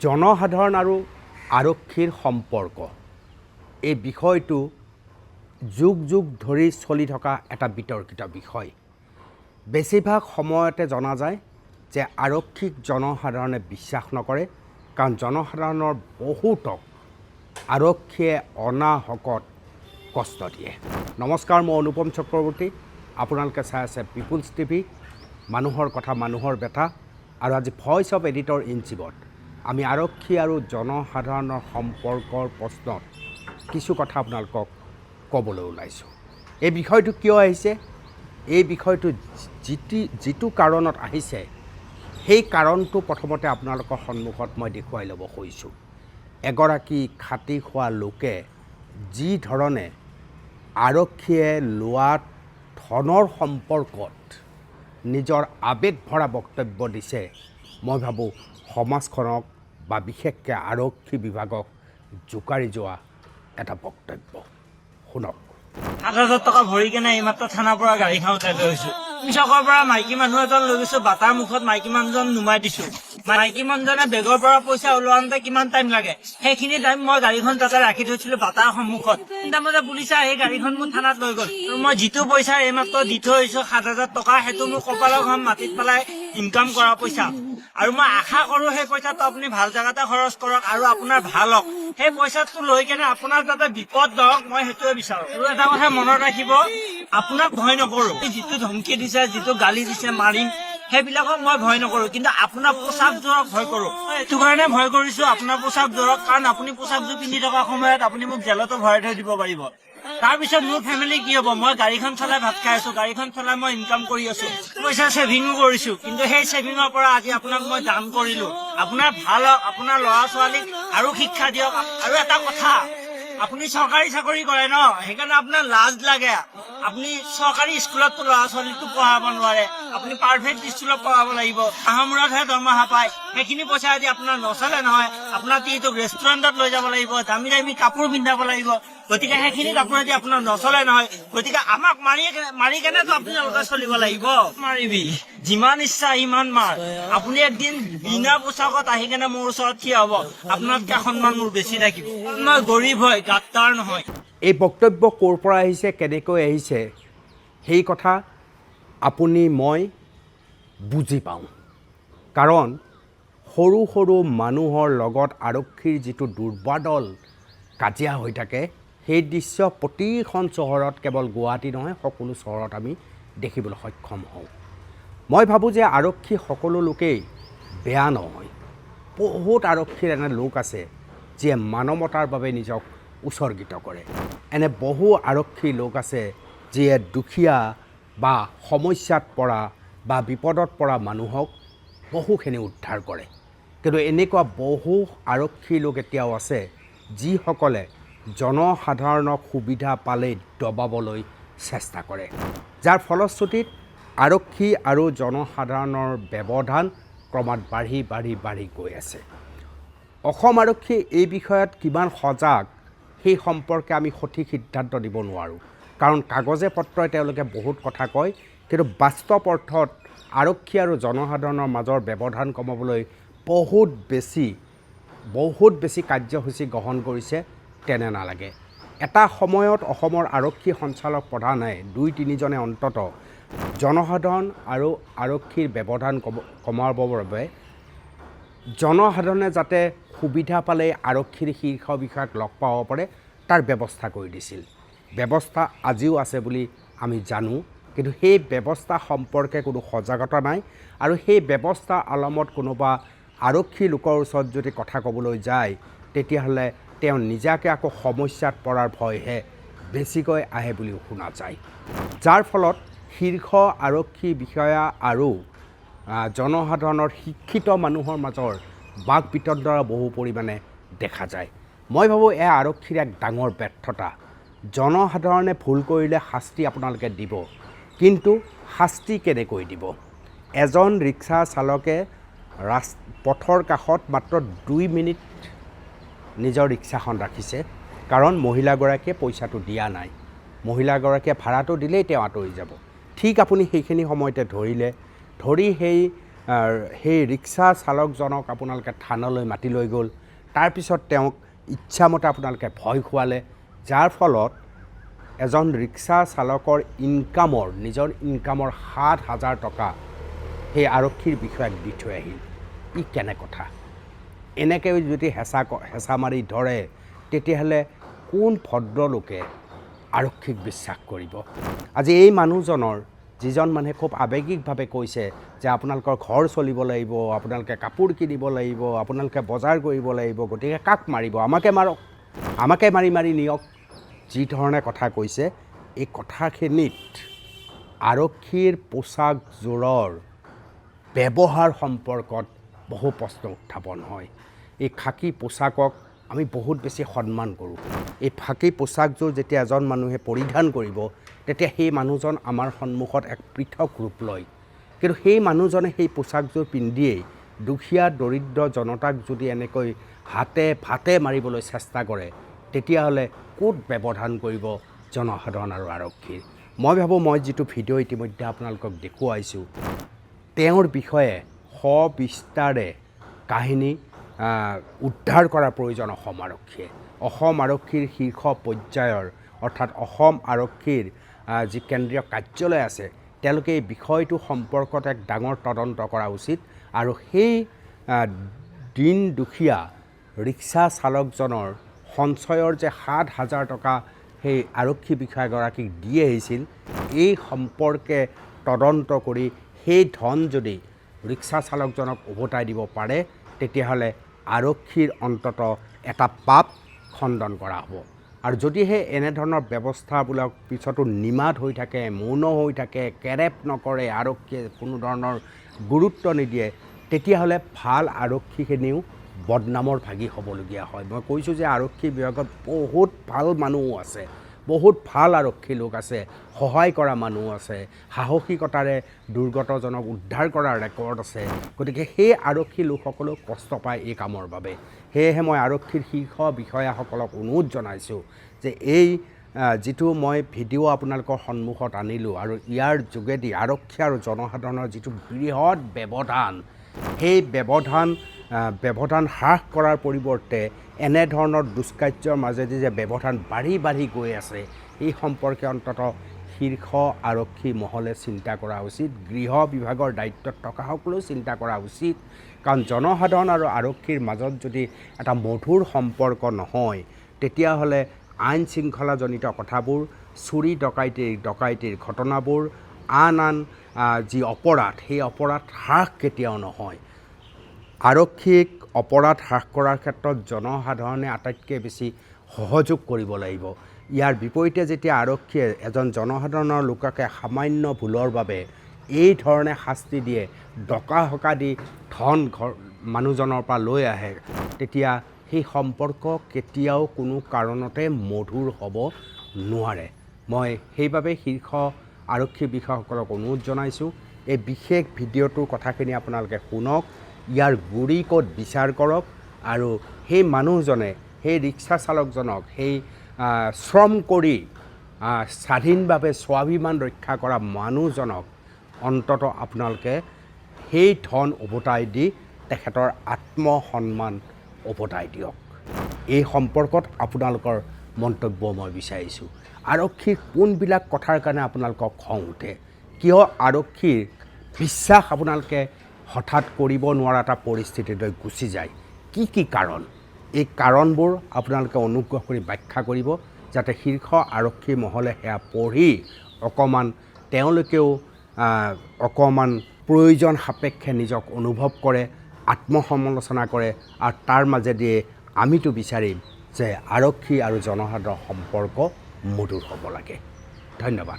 জনসাধাৰণ আৰু আৰক্ষীৰ সম্পৰ্ক এই বিষয়টো যুগ যুগ ধৰি চলি থকা এটা বিতৰ্কিত বিষয়। বেছিভাগ সময়তে জনা যায় যে আৰক্ষীক জনসাধাৰণে বিশ্বাস নকৰে, কাৰণ জনসাধাৰণৰ বহুতক আৰক্ষীয়ে অনাহকত কষ্ট দিয়ে। নমস্কাৰ, মই অনুপম চক্ৰৱৰ্তী। আপোনালোকে চাই আছে পিপুলছ টিভি, মানুহৰ কথা মানুহৰ ব্যথা। আৰু আজি ভইচ অফ এডিটৰ ইন চিফত আমি আৰক্ষী আৰু জনসাধাৰণৰ সম্পৰ্কৰ প্ৰশ্নত কিছু কথা আপোনালোকক ক'বলৈ ওলাইছোঁ। এই বিষয়টো কিয় আহিছে, এই বিষয়টো যিটো কাৰণত আহিছে সেই কাৰণটো প্ৰথমতে আপোনালোকৰ সন্মুখত মই দেখুৱাই ল'ব খুজিছোঁ। এগৰাকী খাটি খোৱা লোকে যি ধৰণে আৰক্ষীয়ে লোৱা ধনৰ সম্পৰ্কত নিজৰ আৱেগ ভৰা বক্তব্য দিছে, মই ভাবোঁ সমাজখনক বা বিশেষকৈ আৰক্ষী বিভাগক জোকাৰি যোৱা এটা বক্তব্য। শুনক। ৭,০০০ টকা ভৰি কেনে এইমাত্ৰ থানাৰ পৰা গাড়ীখন উঠাই লৈ গৈছো। কৃষকৰ পৰা মাইকী মানুহ এজন লৈ গৈছো, বাটাৰ মুখত মাইকী মানুহজন নুমাই দিছো। মাইকী মানুহজনে বেগৰ পৰা পইচা ওলোৱাওঁতে কিমান টাইম লাগে, সেইখিনি টাইম মই গাড়ীখন তাতে ৰাখি থৈছিলো বাটাৰ সন্মুখত। ৩টা বজাত পুলিচে আহি গাড়ীখন মোৰ থানাত লৈ গ'ল। আৰু মই যিটো পইচা এইমাত্ৰ দি থৈ আহিছো ৭,০০০ টকা, সেইটো মোৰ কপালৰ ঘাম মাটিত পেলাই ইনকাম কৰা পইচা। আৰু মই আশা কৰো সেই পইচাটো আপুনি ভাল জেগাতে খৰচ কৰক আৰু আপোনাৰ ভাল হওক। সেই পইচাটো লৈ কেনে আপোনাৰ যাতে বিপদ নহওক, মই সেইটোৱে বিচাৰো। আৰু এটা কথা মনত ৰাখিব, আপোনাক ভয় নকৰো। যিটো ধমকি দিছে, যিটো গালি দিছে, মাৰিম, সেইবিলাকক মই ভয় নকৰো, কিন্তু আপোনাৰ পোচাকযোৰক ভয় কৰো। এইটো কাৰণে ভয় কৰিছো আপোনাৰ পোচাকযোৰক, কাৰণ আপুনি পোচাকযোৰ পিন্ধি থকা সময়ত আপুনি মোক জেলতো ভৰাই থৈ দিব পাৰিব। তাৰপিছত মোৰ ফেমিলি কি হ'ব? মই গাড়ীখন চলাই ভাত খাই আছো, গাড়ীখন চলাই মই ইনকাম কৰি আছো, পইচা ছেভিঙো কৰিছো, কিন্তু সেই ছেভিঙৰ পৰা আজি আপোনাক মই দান কৰিলো। আপোনাৰ ভাল হওক, আপোনাৰ ল'ৰা ছোৱালীক আৰু শিক্ষা দিয়ক। আৰু এটা কথা, আপুনি চৰকাৰী চাকৰি কৰে ন, সেইকাৰণে আপোনাৰ লাজ লাগে। আপুনি চৰকাৰী স্কুলততো ল'ৰা ছোৱালীকতো পঢ়াব নোৱাৰে, আপুনি প্ৰাইভেট স্কুলত পঢ়াব লাগিব। মাহৰ মূৰতহে দৰমহা পায়, সেইখিনি পইচা যদি আপোনাৰ নচলে নহয়, আপোনাৰ যিটো ৰেষ্টুৰেণ্টত লৈ যাব লাগিব, দামী দামী কাপোৰ পিন্ধাব লাগিব। গতিকে সেইখিনি কাপোৰ যদি আপোনাৰ নচলে নহয়, গতিকে আমাক মাৰি কেনেতো আপোনালোকে চলিব লাগিব। মাৰিবি যিমান ইচ্ছা সিমান মাৰ। আপুনি একদিন বিনা পোচাকত আহি কেনে মোৰ ওচৰত থিয় হ'ব, আপোনাতকৈ সন্মান মোৰ বেছি থাকিব। মই গৰীব হয়, গাদ্দাৰ নহয়। এই বক্তব্য ক'ৰ পৰা আহিছে, কেনেকৈ আহিছে, সেই কথা আপুনি মই বুজি পাওঁ। কাৰণ সৰু সৰু মানুহৰ লগত আৰক্ষীৰ যিটো দুৰ্বাদল কাজিয়া হৈ থাকে, সেই দৃশ্য প্ৰতিখন চহৰত, কেৱল গুৱাহাটী নহয় সকলো চহৰত আমি দেখিবলৈ সক্ষম হওঁ। মই ভাবোঁ যে আৰক্ষী সকলো লোকেই বেয়া নহয়। বহুত আৰক্ষীৰ এনে লোক আছে যিয়ে মানৱতাৰ বাবে নিজক উৎসৰ্গিত কৰে। এনে বহু আৰক্ষী লোক আছে যিয়ে দুখীয়া বা সমস্যাত পৰা বা বিপদত পৰা মানুহক বহুখিনি উদ্ধাৰ কৰে। কিন্তু এনেকুৱা বহু আৰক্ষী লোক এতিয়াও আছে যিসকলে জনসাধাৰণক সুবিধা পালেই দবাবলৈ চেষ্টা কৰে, যাৰ ফলশ্ৰুতিত আৰক্ষী আৰু জনসাধাৰণৰ ব্যৱধান ক্ৰমাৎ বাঢ়ি গৈ আছে। অসম আৰক্ষী এই বিষয়ত কিমান সজাগ সেই সম্পৰ্কে আমি সঠিক সিদ্ধান্ত দিব নোৱাৰোঁ, কাৰণ কাগজে পত্ৰই তেওঁলোকে বহুত কথা কয়, কিন্তু বাস্তৱ অৰ্থত আৰক্ষী আৰু জনসাধাৰণৰ মাজৰ ব্যৱধান কমাবলৈ বহুত বেছি কাৰ্যসূচী গ্ৰহণ কৰিছে তেনে নালাগে। এটা সময়ত অসমৰ আৰক্ষী সঞ্চালক প্ৰধানে 2-3জনে অন্তত জনসাধাৰণ আৰু আৰক্ষীৰ ব্যৱধান কমাবৰ বাবে জনসাধাৰণে যাতে সুবিধা পালে আৰক্ষীৰ শীৰ্ষ বিষয়াক লগ পাব পাৰে তাৰ ব্যৱস্থা কৰি দিছিল। ব্যৱস্থা আজিও আছে বুলি আমি জানো, কিন্তু সেই ব্যৱস্থা সম্পৰ্কে কোনো সজাগতা নাই। আৰু সেই ব্যৱস্থা আলমত কোনোবা আৰক্ষী লোকৰ ওচৰত যদি কথা ক'বলৈ যায়, তেতিয়াহ'লে তেওঁ নিজাকৈ আকৌ সমস্যাত পৰাৰ ভয়হে বেছিকৈ আহে বুলিও শুনা যায়, যাৰ ফলত শীৰ্ষ আৰক্ষী বিষয়া আৰু জনসাধাৰণৰ শিক্ষিত মানুহৰ মাজৰ বাক বিতণ্ডা বহু পৰিমাণে দেখা যায়। মই ভাবোঁ এয়া আৰক্ষীৰ এক ডাঙৰ ব্যৰ্থতা। জনসাধাৰণে ভুল কৰিলে শাস্তি আপোনালোকে দিব, কিন্তু শাস্তি কেনেকৈ দিব? এজন ৰিক্সা চালকে পথৰ কাষত মাত্ৰ 2 মিনিট নিজৰ ৰিক্সাখন ৰাখিছে, কাৰণ মহিলাগৰাকীয়ে পইচাটো দিয়া নাই। মহিলাগৰাকীয়ে ভাড়াটো দিলেই তেওঁ আঁতৰি যাব। ঠিক আপুনি সেইখিনি সময়তে ধৰি সেই সেই ৰিক্সা চালকজনক আপোনালোকে থানালৈ মাতি লৈ গ'ল। তাৰপিছত তেওঁক ইচ্ছামতে আপোনালোকে ভয় খুৱালে, যাৰ ফলত এজন ৰিক্সা চালকৰ নিজৰ ইনকামৰ 7,000 টকা সেই আৰক্ষীৰ বিষয়াক দি থৈ আহিল। ই কেনে কথা? এনেকৈ যদি হেঁচা মাৰি ধৰে তেতিয়াহ'লে কোন ভদ্ৰলোকে আৰক্ষীক বিশ্বাস কৰিব? আজি এই মানুহজনৰ যিজন মানুহে খুব আৱেগিকভাৱে কৈছে যে আপোনালোকৰ ঘৰ চলিব লাগিব, আপোনালোকে কাপোৰ কিনিব লাগিব, আপোনালোকে বজাৰ কৰিব লাগিব, গতিকে কাক মাৰিব? আমাকে মাৰক, আমাকে মাৰি নিয়ক, যি ধৰণে কথা কৈছে, এই কথাখিনিত আৰক্ষীৰ পোচাকযোৰৰ ব্যৱহাৰ সম্পৰ্কত বহু প্ৰশ্ন উত্থাপন হয়। এই খাকী পোচাকক আমি বহুত বেছি সন্মান কৰোঁ। এই খাকী পোচাকযোৰ যেতিয়া এজন মানুহে পৰিধান কৰিব তেতিয়া সেই মানুহজন আমাৰ সন্মুখত এক পৃথক ৰূপ লয়। কিন্তু সেই মানুহজনে সেই পোচাকযোৰ পিন্ধিয়েই দুখীয়া দৰিদ্ৰ জনতাক যদি এনেকৈ হাতে ভাতে মাৰিবলৈ চেষ্টা কৰে তেতিয়াহ'লে ক'ত ব্যৱধান কৰিব জনসাধাৰণ আৰু আৰক্ষীৰ? মই ভাবোঁ মই যিটো ভিডিঅ' ইতিমধ্যে আপোনালোকক দেখুৱাইছোঁ তেওঁৰ বিষয়ে সবিস্তাৰে কাহিনী উদ্ধাৰ কৰাৰ প্ৰয়োজন অসম আৰক্ষীৰ শীৰ্ষ পৰ্যায়ৰ অৰ্থাৎ অসম আৰক্ষীৰ যি কেন্দ্ৰীয় কাৰ্যালয় আছে তেওঁলোকে এই বিষয়টো সম্পৰ্কত এক ডাঙৰ তদন্ত কৰা উচিত আৰু সেই দিন দুখীয়া ৰিক্সা চালকজনৰ সঞ্চয়ৰ যে 7,000 টকা সেই আৰক্ষী বিষয়াগৰাকীক দি আহিছিল এই সম্পৰ্কে তদন্ত কৰি সেই ধন যদি ৰিক্সা চালকজনক উভতাই দিব পাৰে তেতিয়াহ'লে আৰক্ষীৰ অন্তত এটা পাপ খণ্ডন কৰা হ'ব। আৰু যদিহে এনেধৰণৰ ব্যৱস্থাবিলাক পিছতো নিমাত হৈ থাকে, মৌন হৈ থাকে, কেৰেপ নকৰে, আৰক্ষীয়ে কোনো ধৰণৰ গুৰুত্ব নিদিয়ে তেতিয়াহ'লে ভাল আৰক্ষীখিনিও বদনামৰ ভাগি হ'বলগীয়া হয়। মই কৈছোঁ যে আৰক্ষী বিভাগত বহুত ভাল মানুহো আছে, বহুত ভাল আৰক্ষী লোক আছে, সহায় কৰা মানুহ আছে, সাহসিকতাৰে দুৰ্গতজনক উদ্ধাৰ কৰাৰ ৰেকৰ্ড আছে। গতিকে সেই আৰক্ষী লোকসকলেও কষ্ট পায় এই কামৰ বাবে। সেয়েহে মই আৰক্ষীৰ শীৰ্ষ বিষয়াসকলক অনুৰোধ জনাইছোঁ যে এই যিটো মই ভিডিঅ' আপোনালোকৰ সন্মুখত আনিলোঁ আৰু ইয়াৰ যোগেদি আৰক্ষী আৰু জনসাধাৰণৰ যিটো বৃহৎ ব্যৱধান, সেই ব্যৱধান হ্ৰাস কৰাৰ পৰিৱৰ্তে এনেধৰণৰ দুষ্কাৰ্যৰ মাজেদি যে ব্যৱধান বাঢ়ি গৈ আছে এই সম্পৰ্কে অন্ততঃ শীৰ্ষ আৰক্ষী মহলে চিন্তা কৰা উচিত, গৃহ বিভাগৰ দায়িত্বত থকাসকলেও চিন্তা কৰা উচিত। কাৰণ জনসাধাৰণ আৰু আৰক্ষীৰ মাজত যদি এটা মধুৰ সম্পৰ্ক নহয় তেতিয়াহ'লে আইন শৃংখলাজনিত কথাবোৰ, চুৰি ডকাইতিৰ ঘটনাবোৰ, আন যি অপৰাধ সেই অপৰাধ হ্ৰাস কেতিয়াও নহয়। আৰক্ষীক অপৰাধ হ্ৰাস কৰাৰ ক্ষেত্ৰত জনসাধাৰণে আটাইতকৈ বেছি সহযোগ কৰিব লাগিব। ইয়াৰ বিপৰীতে যেতিয়া আৰক্ষীয়ে এজন জনসাধাৰণৰ লোককে সামান্য ভুলৰ বাবে এই ধৰণে শাস্তি দিয়ে, ডকা হকা দি ধন মানুহজনৰ পৰা লৈ আহে, তেতিয়া সেই সম্পৰ্ক কেতিয়াও কোনো কাৰণতে মধুৰ হ'ব নোৱাৰে। মই সেইবাবে শীৰ্ষ আৰক্ষী বিষয়াসকলক অনুৰোধ জনাইছোঁ এই বিশেষ ভিডিঅ'টোৰ কথাখিনি আপোনালোকে শুনক, ইয়াৰ গুৰি ক'ত বিচাৰ কৰক আৰু সেই মানুহজনে, সেই ৰিক্সা চালকজনক, সেই শ্ৰম কৰি স্বাধীনভাৱে স্বাভিমান ৰক্ষা কৰা মানুহজনক অন্ততঃ আপোনালোকে সেই ধন উভতাই দি তেখেতৰ আত্মসন্মান উভতাই দিয়ক। এই সম্পৰ্কত আপোনালোকৰ মন্তব্য মই বিচাৰিছোঁ। আৰক্ষীৰ কোনবিলাক কথাৰ কাৰণে আপোনালোকক খং উঠে? কিয় আৰক্ষীৰ বিশ্বাস আপোনালোকে হঠাৎ কৰিব নোৱাৰা এটা পৰিস্থিতিলৈ গুচি যায়? কি কাৰণ? এই কাৰণবোৰ আপোনালোকে অনুগ্ৰহ কৰি ব্যাখ্যা কৰিব যাতে শীৰ্ষ আৰক্ষী মহলে সেয়া পঢ়ি তেওঁলোকেও অকণমান প্ৰয়োজন সাপেক্ষে নিজক অনুভৱ কৰে, আত্মসমালোচনা কৰে আৰু তাৰ মাজেদি আমিতো বিচাৰিম যে আৰক্ষী আৰু জনসাধাৰণৰ সম্পৰ্ক মধুৰ হ'ব লাগে। ধন্যবাদ।